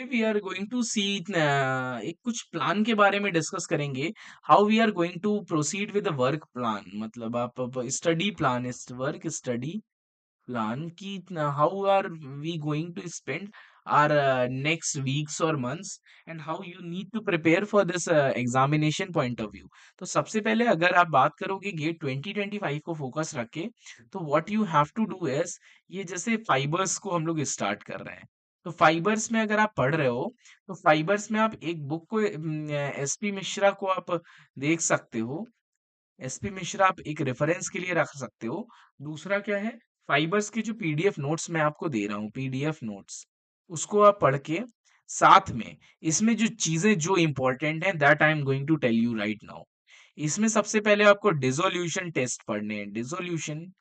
We are going to see एक कुछ plan के बारे में डिस्कस करेंगे। How we are going to proceed with the work plan, मतलब आप स्टडी प्लान इस वर्क स्टडी प्लान की how are we going to spend our next weeks और months, and how you need to prepare for this examination point of view. तो सबसे पहले अगर आप बात करोगे गेट 2025 को फोकस रख के, तो what you have to do is, ये जैसे फाइबर्स को हम लोग स्टार्ट कर रहे हैं। तो फाइबर्स में अगर आप पढ़ रहे हो, तो फाइबर्स में आप एक बुक को एसपी मिश्रा को आप देख सकते हो। एसपी मिश्रा आप एक रेफरेंस के लिए रख सकते हो। दूसरा क्या है, फाइबर्स की जो पीडीएफ नोट्स मैं आपको दे रहा हूँ, पीडीएफ नोट्स, उसको आप पढ़ के साथ में इसमें जो चीजें जो इंपॉर्टेंट हैं that I am going to tell you right now. इसमें सबसे पहले आपको डिसोल्यूशन टेस्ट पढ़ने हैं। डिसोल्यूशन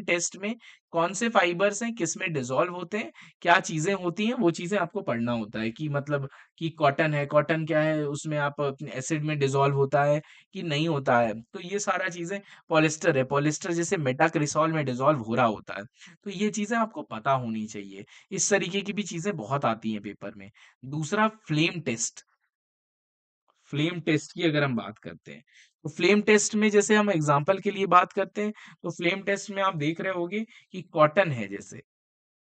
टेस्ट में कौन से फाइबर्स हैं, किस में डिसॉल्व होते हैं, क्या चीजें होती हैं, वो चीजें आपको पढ़ना होता है। कि मतलब कि कॉटन है, कॉटन क्या है, उसमें आप एसिड में डिसॉल्व होता है कि नहीं होता है। तो ये सारा चीजें, पॉलिस्टर है, पॉलिस्टर जैसे मेटाक्रिसॉल में डिसॉल्व हो रहा होता है। तो ये चीजें आपको पता होनी चाहिए। इस तरीके की भी चीजें बहुत आती हैं पेपर में। दूसरा, फ्लेम टेस्ट। फ्लेम टेस्ट की अगर हम बात करते हैं, तो फ्लेम टेस्ट में जैसे हम एग्जांपल के लिए बात करते हैं, तो फ्लेम टेस्ट में आप देख रहे होगे कि कॉटन है, जैसे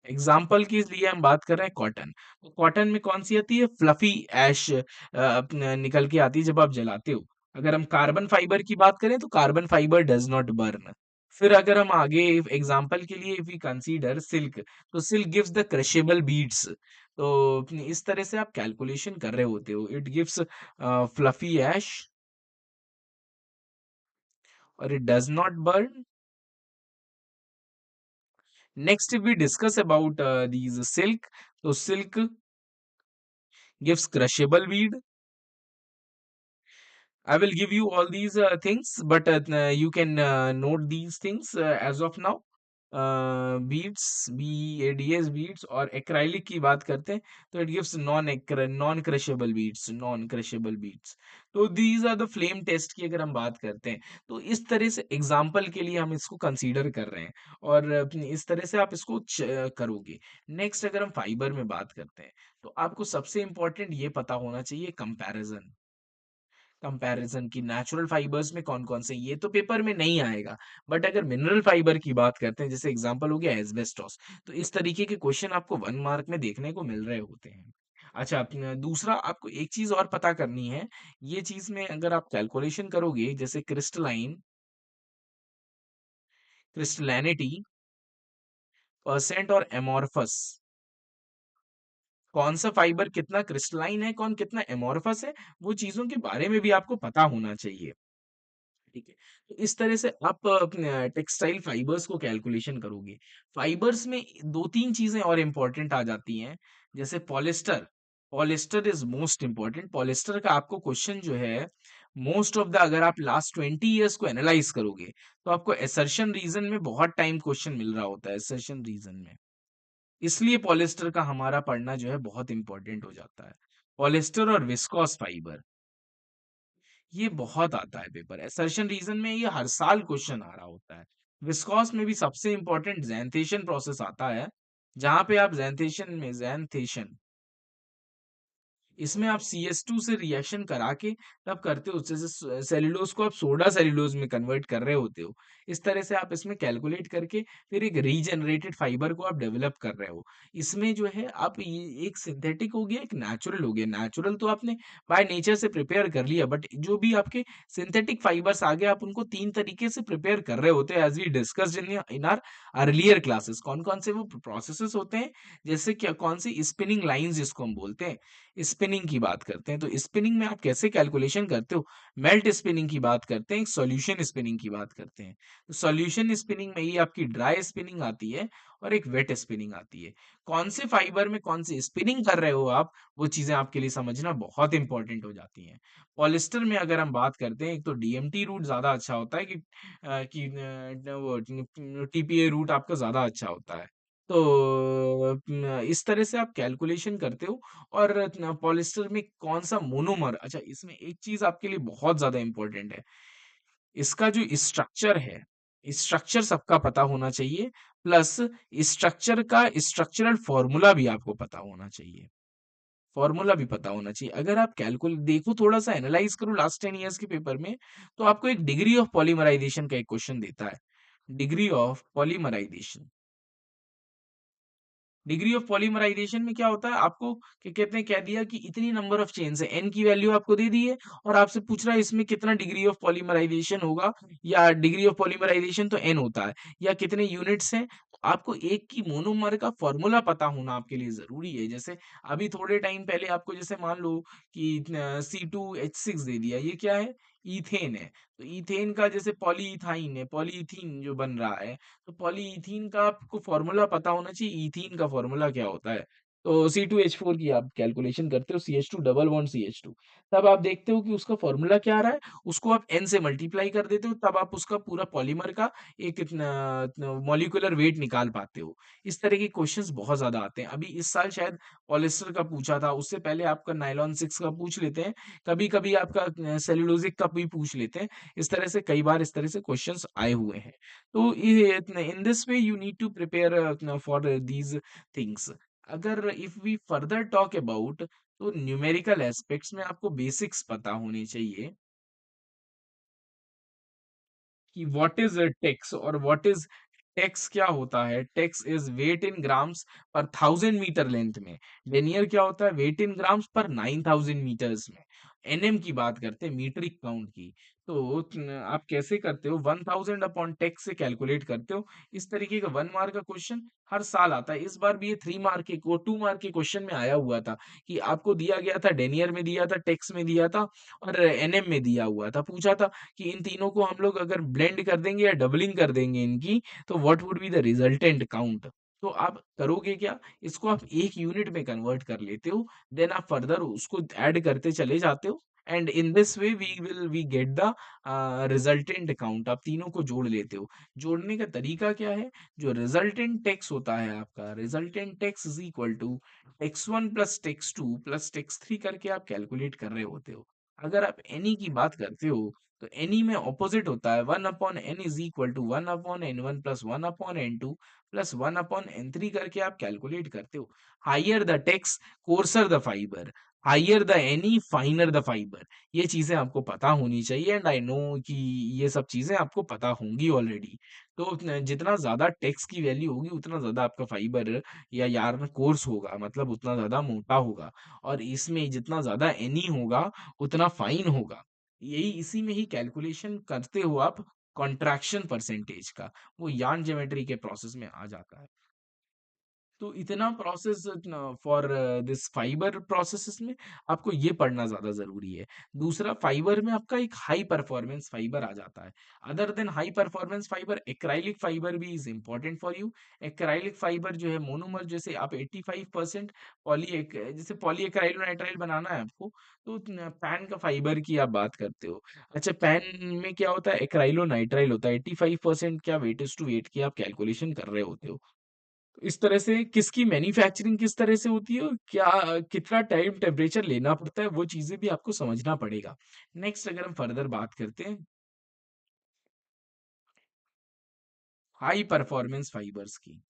एग्जाम्पल के लिए हम बात कर रहे हैं कॉटन। तो कॉटन में कौन सी आती है, फ्लफी ऐश निकल के आती है जब आप जलाते हो। अगर हम कार्बन फाइबर की बात करें, तो carbon fibre does not burn. फिर अगर हम आगे एग्जाम्पल के लिए इफ वी कंसीडर सिल्क, तो सिल्क गिव्स द क्रशेबल बीड्स। तो इस तरह से आप कैलकुलेशन कर रहे होते हो, इट गिव्स फ्लफी ऐश और it does not burn. Next we discuss about these silk, तो silk gives crushable weed. I will give you all these things, but you can note these things as of now. Beads, BADS beads और acrylic की बात करते हैं, तो it gives non crushable beads, non crushable beads. तो these are the flame test की अगर हम बात करते हैं, तो इस तरह से एग्जाम्पल के लिए हम इसको कंसीडर कर रहे हैं, और इस तरह से आप इसको करोगे। नेक्स्ट अगर हम फाइबर में बात करते हैं, तो आपको सबसे इंपॉर्टेंट ये पता होना चाहिए, कंपैरिजन। कंपैरिजन की नेचुरल फाइबर्स में कौन कौन से, ये तो पेपर में नहीं आएगा, बट अगर मिनरल फाइबर की बात करते हैं, जैसे एग्जांपल हो गया एस्बेस्टोस, तो इस तरीके के क्वेश्चन आपको 1 मार्क में देखने को मिल रहे होते हैं। अच्छा, दूसरा आपको एक चीज और पता करनी है। ये चीज में अगर आप कैलकुलेशन करोगे, जैसे क्रिस्टलैनिटी, परसेंट और एमोर्फस, कौन सा फाइबर कितना क्रिस्टलाइन है, कौन कितना एमोर्फस है, वो चीजों के बारे में भी आपको पता होना चाहिए। ठीक है। तो इस तरह से आप टेक्सटाइल फाइबर्स को कैलकुलेशन करोगे। फाइबर्स में 2-3 चीजें और इंपॉर्टेंट आ जाती हैं, जैसे polyester. Polyester is most important. Polyester का आपको क्वेश्चन जो है, मोस्ट ऑफ द, अगर आप लास्ट 20 ईयर्स को एनालाइज करोगे, तो आपको एसर्शन रीजन में बहुत टाइम क्वेश्चन मिल रहा होता है, एसर्शन रीजन में। इसलिए पॉलिस्टर का हमारा पढ़ना जो है बहुत इंपॉर्टेंट हो जाता है। पॉलिस्टर और विस्कॉस फाइबर, ये बहुत आता है पेपर, असर्शन रीजन में ये हर साल क्वेश्चन आ रहा होता है। विस्कॉस में भी सबसे इंपॉर्टेंट ज़ैंथेशन प्रोसेस आता है, जहां पे आप ज़ैंथेशन, इसमें आप CS2 से रिएक्शन करा के तब करते हो, जैसे सेल्यूलोज को आप सोडा सेल्यूलोज में कन्वर्ट कर रहे होते हो। इस तरह से आप इसमें कैलकुलेट करके फिर एक रीजनरेटेड फाइबर को आप डेवलप कर रहे हो। इसमें जो है आप, ये एक सिंथेटिक हो गया, एक नेचुरल हो गया। नेचुरल तो आपने बाय नेचर से प्रिपेयर कर लिया, बट जो भी आपके सिंथेटिक फाइबर्स आगे, आप उनको 3 तरीके से प्रिपेयर कर रहे होते हैं, as we discussed in our earlier classes. कौन कौन से वो प्रोसेसेस होते हैं, जैसे क्या, कौन सी स्पिनिंग लाइंस जिसको हम बोलते हैं, स्पिनिंग की बात करते हैं, तो स्पिनिंग में आप कैसे कैलकुलेशन करते हो। मेल्ट स्पिनिंग की बात करते हैं, एक सॉल्यूशन स्पिनिंग की बात करते हैं। तो सॉल्यूशन स्पिनिंग में ही आपकी ड्राई स्पिनिंग आती है और एक वेट स्पिनिंग आती है। कौन से फाइबर में कौन सी स्पिनिंग कर रहे हो आप, वो चीजें आपके लिए समझना बहुत इंपॉर्टेंट हो जाती हैं। पॉलिस्टर में अगर हम बात करते हैं, एक तो DMT रूट ज्यादा अच्छा होता है, वो TPA रूट आपका ज्यादा अच्छा होता है। तो इस तरह से आप कैलकुलेशन करते हो। और पॉलिस्टर में कौन सा मोनोमर, अच्छा इसमें एक चीज आपके लिए बहुत ज्यादा इंपॉर्टेंट है, इसका जो स्ट्रक्चर है, स्ट्रक्चर सबका पता होना चाहिए, प्लस स्ट्रक्चर का स्ट्रक्चरल फॉर्मूला भी आपको पता होना चाहिए। फॉर्मूला भी पता होना चाहिए। अगर आप कैलकुल देखो, थोड़ा-सा एनालाइज़ करो लास्ट 10 इयर्स के पेपर में, तो आपको एक डिग्री ऑफ पॉलीमराइज़ेशन का एक क्वेश्चन देता है। Degree of polymerisation. Degree of polymerisation में क्या होता है, आपको क्या कहते हैं, कह दिया कि इतनी नंबर ऑफ चेन्स है, n की वैल्यू आपको दे दी है और आपसे पूछ रहा है इसमें कितना डिग्री ऑफ पॉलीमराइज़ेशन होगा, या डिग्री ऑफ पॉलीमराइज़ेशन तो n होता है, या कितने यूनिट्स हैं। तो आपको एक की मोनोमर का फॉर्मूला पता होना आपके लिए ज़रूरी है। जैसे अभी थोड़े टाइम पहले आपको जैसे मान लो कि C2H6 दे दिया, ये क्या है? ईथेन है। तो ईथेन का जैसे पॉलीइथाइन है, पॉलीइथीन जो बन रहा है, तो पॉलीइथीन का आपको फॉर्मूला पता होना चाहिए, ईथीन का फॉर्मूला क्या होता है। तो C2H4 की आप कैलकुलेशन करते हो, CH2 डबल बॉन्ड CH2, तब आप देखते हो कि उसका फॉर्मूला क्या आ रहा है, उसको आप n से मल्टीप्लाई कर देते हो, तब आप उसका पूरा पॉलीमर का एक मॉलिक्यूलर वेट निकाल पाते हो। इस तरह के क्वेश्चंस बहुत ज्यादा आते हैं। अभी इस साल शायद पॉलिस्टर का पूछा था, उससे पहले आपका नायलॉन 6 का पूछ लेते हैं, कभी कभी आपका सेल्यूलोजिक का भी पूछ लेते हैं। इस तरह से कई बार इस तरह से क्वेश्चंस आए हुए हैं। तो in this way you need to prepare for these things. अगर if we further talk about, तो न्यूमेरिकल एस्पेक्ट्स में आपको बेसिक्स पता होने चाहिए कि व्हाट इज टेक्स और व्हाट इज टेक्स। क्या होता है? Tex is weight in grams per 1000 metre length में। डेनियर क्या होता है? वेट इन ग्राम्स पर 9000 मीटर्स में। एनएम की बात करते हैं, मीट्रिक काउंट की। तो आप कैसे करते हो? 1000 अपॉन टेक्स से कैलकुलेट करते हो। इस तरीके का 1 मार्क का क्वेश्चन हर साल आता है। इस बार भी ये 3 मार्क के को 2 मार्क के क्वेश्चन में आया हुआ था कि आपको दिया गया था, डेनियर में दिया था, टेक्स में दिया था और एनएम में दिया हुआ था। पूछा था कि इन तीनों को हम लोग अगर ब्लेंड कर देंगे या डबलिंग कर देंगे इनकी, तो what would be the resultant count. तो आप करोगे क्या, इसको आप एक यूनिट में कन्वर्ट कर लेते हो, देन आप फर्दर उसको ऐड करते चले जाते हो, and in this way we get the resultant count. आप तीनों को जोड़ लेते हो। जोड़ने का तरीका क्या है? जो रिजल्टेंट टेक्स होता है आपका, resultant tex is equal to tex 1 plus tex 2 plus tex 3 करके आप कैलकुलेट कर रहे होते हो। अगर आप एनी की बात करते हो, तो एनी में ऑपोजिट होता है, 1/n is equal to 1/n1 plus 1/n2 plus 1/n3 करके आप कैलकुलेट करते हो। Higher the tex, coarser the fibre, higher the any, finer the fibre. ये चीजें आपको पता होनी चाहिए, एंड आई नो कि ये सब चीजें आपको पता होंगी ऑलरेडी। तो जितना ज्यादा टेक्स की वैल्यू होगी, उतना ज्यादा आपका फाइबर या यार्न कोर्स होगा, मतलब उतना ज्यादा मोटा होगा। और इसमें जितना ज्यादा एनी होगा, उतना फाइन होगा। यही इसी में ही कैलकुलेशन करते हो आप कॉन्ट्रैक्शन परसेंटेज का, वो यार्न ज्योमेट्री के प्रोसेस में आ जाता है। तो इतना process for this fibre processes में आपको ये पढ़ना ज्यादा जरूरी है। दूसरा, फाइबर में आपका एक हाई परफॉर्मेंस फाइबर आ जाता है। Other than high performance fibre, acrylic fibre भी is important for you. Acrylic fibre जो है मोनोमर, जैसे आप 85% पॉली, जैसे पॉली एक्राइलोनाइट्राइल बनाना है आपको, तो पैन का फाइबर की आप बात करते हो। अच्छा, पैन में क्या होता है? एक्राइलोनाइट्राइल होता है। 85% क्या वेट इज टू वेट की आप कैलकुलेशन कर रहे होते हो। तो इस तरह से किसकी मैन्युफैक्चरिंग किस तरह से होती है और क्या कितना टाइम टेम्परेचर लेना पड़ता है, वो चीजें भी आपको समझना पड़ेगा। नेक्स्ट अगर हम फर्दर बात करते हैं हाई परफॉर्मेंस फाइबर्स की।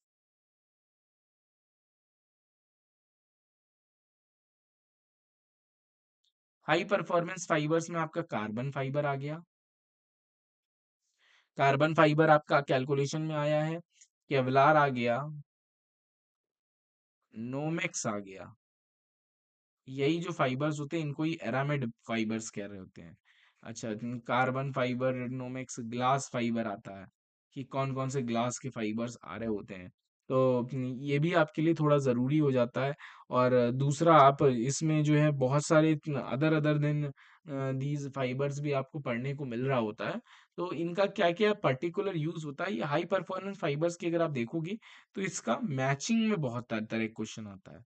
हाई परफॉर्मेंस फाइबर्स में आपका कार्बन फाइबर आ गया। कार्बन फाइबर आपका कैलकुलेशन में आया है। केवलार आ गया। नोमेक्स आ गया। यही जो फाइबर्स होते हैं, इनको ही एरामिड फाइबर्स कह रहे होते हैं। अच्छा, carbon fibre, Nomex, glass fibre आता है कि कौन कौन से ग्लास के फाइबर्स आ रहे होते हैं। तो ये भी आपके लिए थोड़ा ज़रूरी हो जाता है। और दूसरा, आप इसमें जो है बहुत सारे other other than these fibres भी आपको पढ़ने को मिल रहा होता है। तो इनका क्या क्या पर्टिकुलर यूज होता है, ये हाई परफॉर्मेंस फाइबर्स की अगर आप देखोगे, तो इसका मैचिंग में बहुत तरह क्वेश्चन आता है।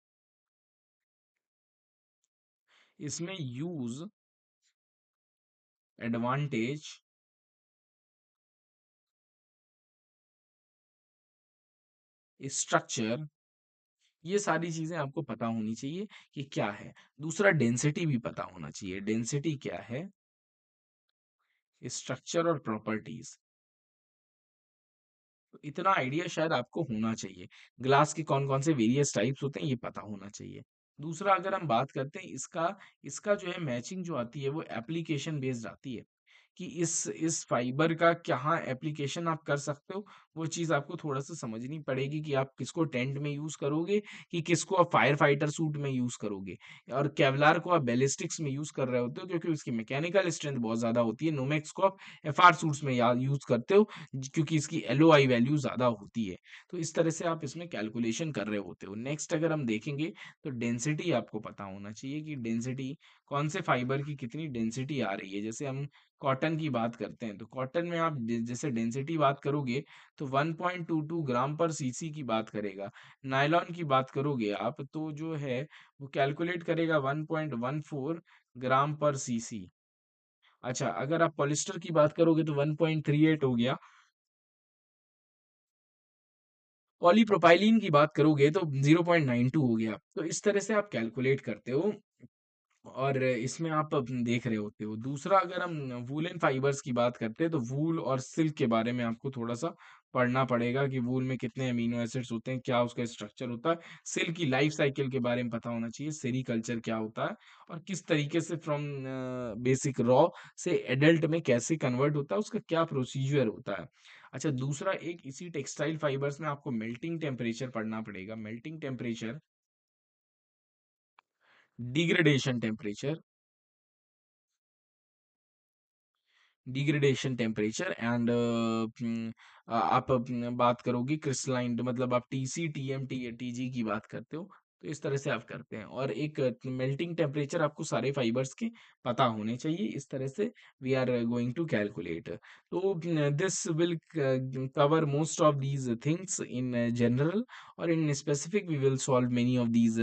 इसमें यूज, एडवांटेज, स्ट्रक्चर, ये सारी चीजें आपको पता होनी चाहिए कि क्या है। दूसरा, डेंसिटी भी पता होना चाहिए। डेंसिटी क्या है? स्ट्रक्चर और प्रॉपर्टीज। तो इतना आइडिया शायद आपको होना चाहिए। ग्लास के कौन-कौन से वेरियस टाइप्स होते हैं, ये पता होना चाहिए। दूसरा अगर हम बात करते हैं इसका इसका जो है मैचिंग जो आती है वो एप्लीकेशन बेस्ड आती है, कि इस फाइबर का कहाँ एप्लीकेशन आप कर सकते हो, वो चीज़ आपको थोड़ा-सा समझनी पड़ेगी कि आप किसको टेंट में यूज़ करोगे, कि किसको आप फायर फाइटर सूट में यूज़ करोगे। और केवलार को आप बैलिस्टिक्स में यूज़ कर रहे होते हो क्योंकि उसकी मैकेनिकल स्ट्रेंथ बहुत ज़्यादा होती है। नोमेक्स को आप एफआर सूट्स में या यूज़ करते हो क्योंकि इसकी एलओआई वैल्यू ज़्यादा होती है। तो इस तरह से आप इसमें कैलकुलेशन कर रहे होते हो। नेक्स्ट अगर हम देखेंगे तो डेंसिटी आपको पता होना चाहिए कि डेंसिटी कौन से फाइबर की कितनी डेंसिटी आ रही है। जैसे हम कॉटन की बात करते हैं तो कॉटन में आप जैसे डेंसिटी बात करोगे तो 1.22 ग्राम पर सीसी की बात करेगा। नायलॉन की बात करोगे आप तो जो है वो कैलकुलेट करेगा 1.14 ग्राम पर सीसी। अच्छा, अगर आप पॉलिस्टर की बात करोगे तो 1.38 हो गया। पॉलीप्रोपाइलीन की बात करोगे तो 0.92 हो गया। तो इस तरह से आप कैलकुलेट करते हो और इसमें आप देख रहे होते हो। दूसरा अगर हम वूलन फाइबर्स की बात करते हैं तो वूल और सिल्क के बारे में आपको थोड़ा-सा पढ़ना पड़ेगा कि वूल में कितने अमीनो एसिड्स होते हैं, क्या उसका स्ट्रक्चर होता है। सिल्क की लाइफ साइकिल के बारे में पता होना चाहिए, सेरीकल्चर क्या होता है और किस तरीके से फ्रॉम बेसिक रॉ से एडल्ट में कैसे कन्वर्ट होता है, उसका क्या प्रोसीजर होता है। अच्छा, दूसरा एक इसी टेक्सटाइल फाइबर्स में आपको मेल्टिंग टेम्परेचर पढ़ना पड़ेगा। Melting temperature, degradation temperature, degradation temperature and आप बात करोगे क्रिस्टलाइन मतलब आप टीसी टीएम टीजी की बात करते हो तो इस तरह से आप करते हैं और एक मेल्टिंग टेम्परेचर आपको सारे फाइबर्स के पता होने चाहिए इस तरह से we are going to calculate तो this will cover most of these things in general or in specific we will solve many of these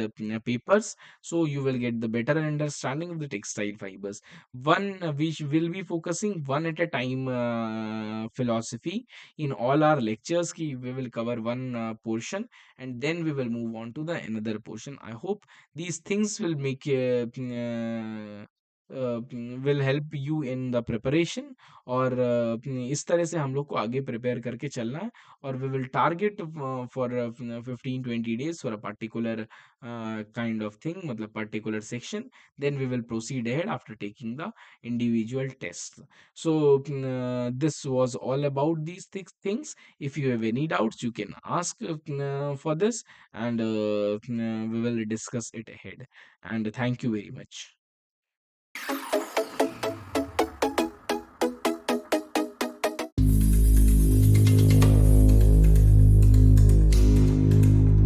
papers so you will get the better understanding of the textile fibers one we will be focusing one at a time philosophy in all our lectures ki we will cover one portion and then we will move on to the another portion I hope these things will make will help you in the preparation और इस तरह से हम लोग को आगे prepare करके चलना है और we will target for 15-20 days for a particular kind of thing मतलब particular section then we will proceed ahead after taking the individual tests so this was all about these things if you have any doubts you can ask for this and we will discuss it ahead and thank you very much